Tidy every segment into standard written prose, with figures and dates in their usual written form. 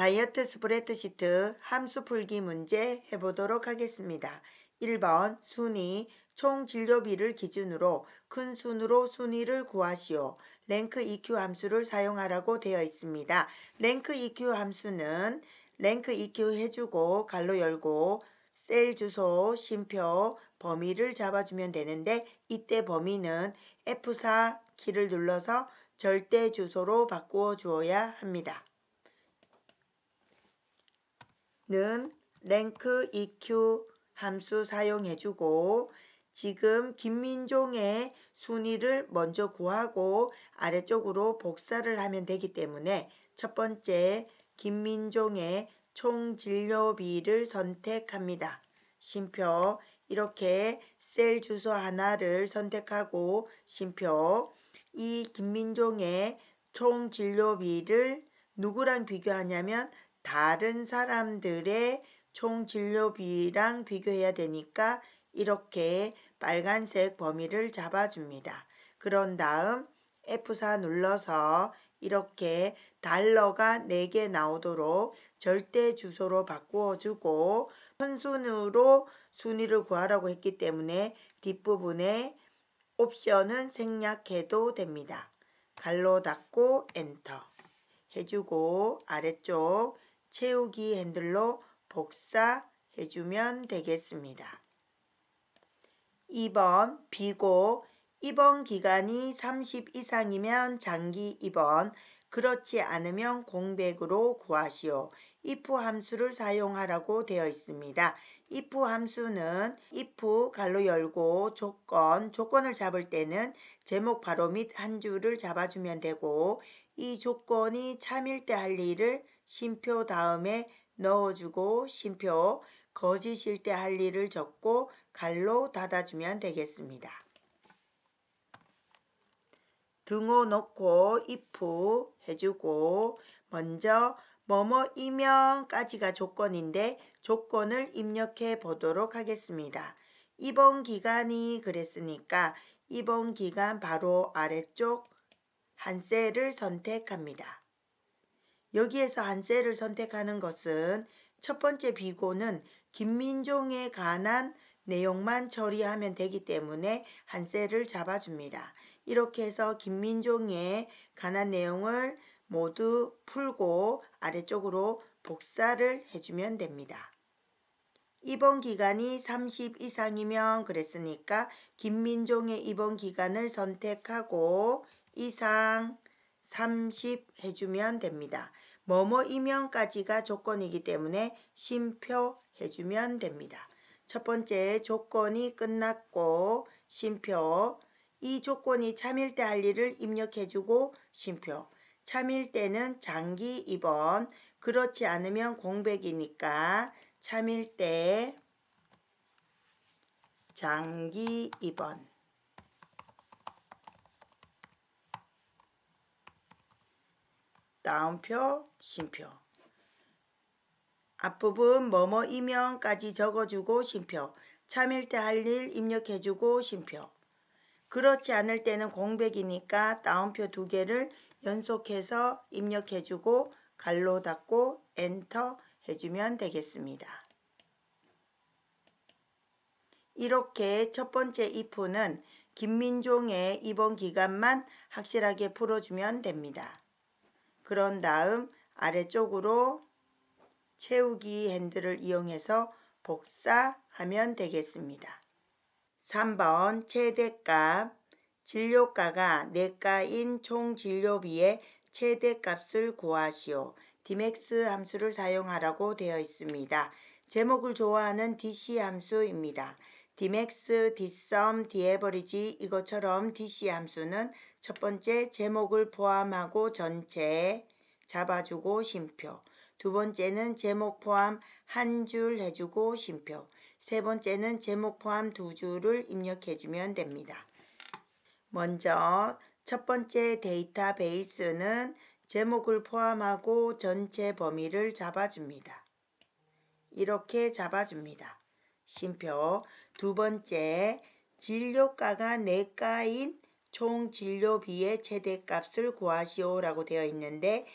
다이어트 스프레드시트 함수 풀기 문제 해보도록 하겠습니다. 1번 순위, 총 진료비를 기준으로 큰 순으로 순위를 구하시오. 랭크 EQ 함수를 사용하라고 되어 있습니다. 랭크 EQ 함수는 랭크 EQ 해주고 가로 열고 셀 주소, 쉼표, 범위를 잡아주면 되는데 이때 범위는 F4 키를 눌러서 절대 주소로 바꾸어 주어야 합니다. 는 랭크 EQ 함수 사용해주고 지금 김민종의 순위를 먼저 구하고 아래쪽으로 복사를 하면 되기 때문에 첫 번째 김민종의 총 진료비를 선택합니다. 쉼표 이렇게 셀 주소 하나를 선택하고 쉼표 이 김민종의 총 진료비를 누구랑 비교하냐면 다른 사람들의 총 진료비랑 비교해야 되니까 이렇게 빨간색 범위를 잡아줍니다. 그런 다음 F4 눌러서 이렇게 달러가 4개 나오도록 절대 주소로 바꾸어 주고 선순으로 순위를 구하라고 했기 때문에 뒷부분에 옵션은 생략해도 됩니다. 가로 닫고 엔터 해주고 아래쪽 채우기 핸들로 복사해주면 되겠습니다. 2번 비고 입원 기간이 30 이상이면 장기 입원, 그렇지 않으면 공백으로 구하시오. if 함수를 사용하라고 되어 있습니다. if 함수는 if 가로 열고 조건을 잡을 때는 제목 바로 밑 한 줄을 잡아주면 되고 이 조건이 참일 때 할 일을 쉼표 다음에 넣어주고 쉼표 거짓일 때 할 일을 적고 갈로 닫아주면 되겠습니다. 등호 넣고 if 해주고 먼저 뭐뭐이면까지가 조건인데 조건을 입력해 보도록 하겠습니다. 입원 기간이 그랬으니까 입원 기간 바로 아래쪽 한 셀을 선택합니다. 여기에서 한 셀을 선택하는 것은 첫 번째 비고는 김민종에 관한 내용만 처리하면 되기 때문에 한 셀을 잡아줍니다. 이렇게 해서 김민종에 관한 내용을 모두 풀고 아래쪽으로 복사를 해주면 됩니다. 입원 기간이 30 이상이면 그랬으니까 김민종의 입원 기간을 선택하고 이상 30 해주면 됩니다. 뭐뭐이면까지가 조건이기 때문에 쉼표 해주면 됩니다. 첫 번째 조건이 끝났고 쉼표 이 조건이 참일 때 할 일을 입력해주고 쉼표 참일 때는 장기 입원, 그렇지 않으면 공백이니까 참일 때 장기 입원 다음표 쉼표 앞부분 뭐뭐이면까지 적어주고 쉼표 참일 때 할 일 입력해주고 쉼표 그렇지 않을 때는 공백이니까 따옴표 2개를 연속해서 입력해주고 갈로 닫고 엔터 해주면 되겠습니다. 이렇게 첫 번째 if는 김민종의 입원 기간만 확실하게 풀어주면 됩니다. 그런 다음 아래쪽으로 채우기 핸들을 이용해서 복사하면 되겠습니다. 3번 최대값 진료가가 내가인 총 진료비의 최대값을 구하시오. dmax 함수를 사용하라고 되어 있습니다. 제목을 좋아하는 dc 함수입니다. dmax, dsum, daverage 이것처럼 dc 함수는 첫 번째 제목을 포함하고 전체 잡아주고 쉼표 두 번째는 제목 포함 한 줄 해주고 쉼표 세 번째는 제목 포함 2줄을 입력해주면 됩니다. 먼저 첫 번째 데이터베이스는 제목을 포함하고 전체 범위를 잡아줍니다. 이렇게 잡아줍니다. 쉼표 두 번째 진료가가 내가인 총 진료비의 최대값을 구하시오라고 되어 있는데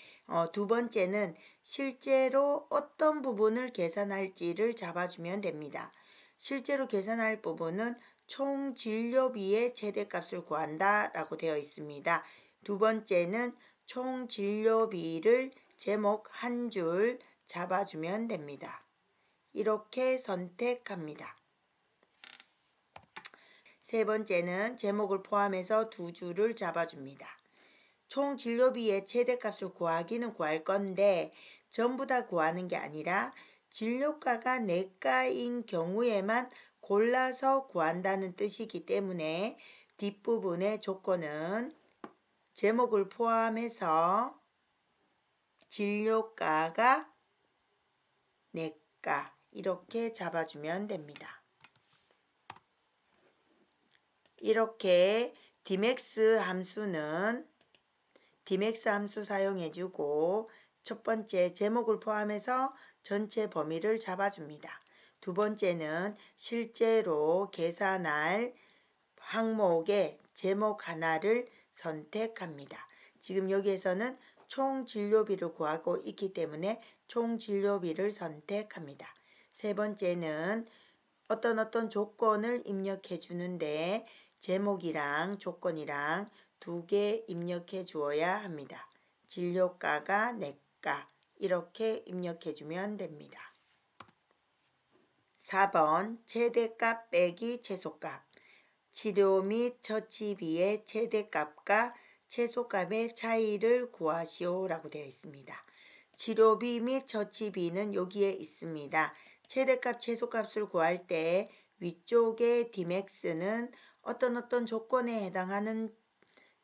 두 번째는 실제로 어떤 부분을 계산할지를 잡아주면 됩니다. 실제로 계산할 부분은 총 진료비의 최대값을 구한다 라고 되어 있습니다. 두 번째는 총 진료비를 제목 한 줄 잡아주면 됩니다. 이렇게 선택합니다. 세 번째는 제목을 포함해서 두 줄을 잡아줍니다. 총 진료비의 최대값을 구하기는 구할 건데 전부 다 구하는 게 아니라 진료가가 내가인 경우에만 골라서 구한다는 뜻이기 때문에 뒷부분의 조건은 제목을 포함해서 진료가가 내가 이렇게 잡아주면 됩니다. 이렇게 dmax 함수는 dmax 함수 사용해주고 첫 번째 제목을 포함해서 전체 범위를 잡아줍니다. 두 번째는 실제로 계산할 항목의 제목 하나를 선택합니다. 지금 여기에서는 총 진료비를 구하고 있기 때문에 총 진료비를 선택합니다. 세 번째는 어떤 조건을 입력해 주는데 제목이랑 조건이랑 두 개 입력해 주어야 합니다. 진료가가 내가 이렇게 입력해 주면 됩니다. 4번 최대값 빼기 최소값 치료 및 처치비의 최대값과 최소값의 차이를 구하시오 라고 되어 있습니다. 치료비 및 처치비는 여기에 있습니다. 최대값, 최소값을 구할 때 위쪽의 dmax는 어떤 조건에 해당하는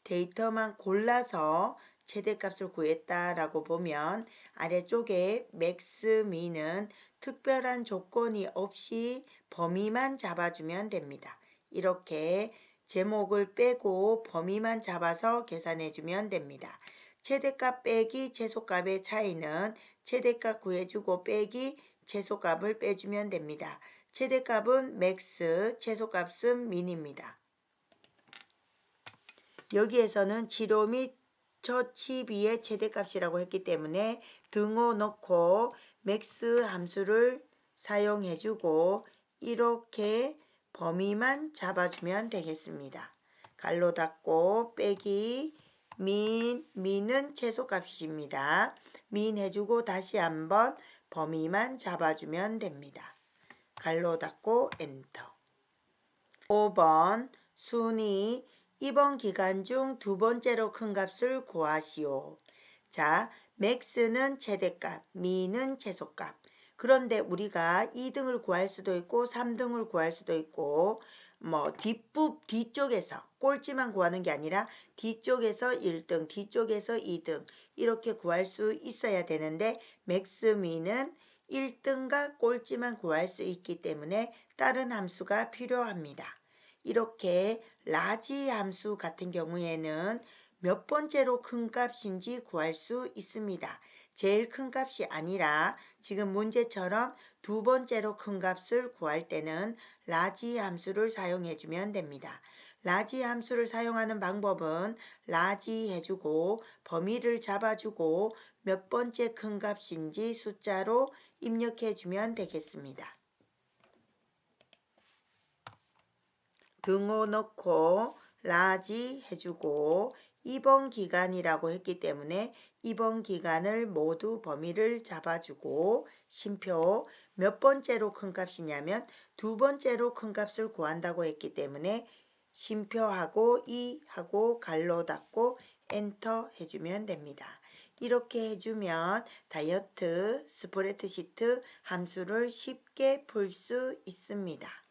데이터만 골라서 최대값을 구했다라고 보면 아래쪽에 max, min은 특별한 조건이 없이 범위만 잡아주면 됩니다. 이렇게 제목을 빼고 범위만 잡아서 계산해주면 됩니다. 최대값 빼기 최소값의 차이는 최대값 구해주고 빼기 최소값을 빼주면 됩니다. 최대값은 max, 최소값은 min입니다. 여기에서는 치료 및 처치비의 최대값이라고 했기 때문에 등호 넣고 max 함수를 사용해주고 이렇게 범위만 잡아주면 되겠습니다. 갈로 닫고 빼기 min은 최소값입니다. min 해주고 다시 한번 범위만 잡아주면 됩니다. 갈로 닫고 엔터. 5번 순위 이번 기간 중 두 번째로 큰 값을 구하시오. 자, max는 최대값, min은 최소값. 그런데 우리가 2등을 구할 수도 있고 3등을 구할 수도 있고 뒤쪽에서 꼴찌만 구하는 게 아니라 뒤쪽에서 1등, 뒤쪽에서 2등 이렇게 구할 수 있어야 되는데 max, min은 1등과 꼴찌만 구할 수 있기 때문에 다른 함수가 필요합니다. 이렇게 라지 함수 같은 경우에는 몇 번째로 큰 값인지 구할 수 있습니다. 제일 큰 값이 아니라 지금 문제처럼 두 번째로 큰 값을 구할 때는 라지 함수를 사용해 주면 됩니다. 라지 함수를 사용하는 방법은 라지 해주고 범위를 잡아주고 몇 번째 큰 값인지 숫자로 입력해 주면 되겠습니다. 등호 넣고 라지 해주고 입원 기간이라고 했기 때문에 입원 기간을 모두 범위를 잡아주고 쉼표 몇 번째로 큰 값이냐면 두 번째로 큰 값을 구한다고 했기 때문에 쉼표하고 2하고 갈로 닫고 엔터 해주면 됩니다. 이렇게 해주면 다이어트 스프레드시트 함수를 쉽게 풀 수 있습니다.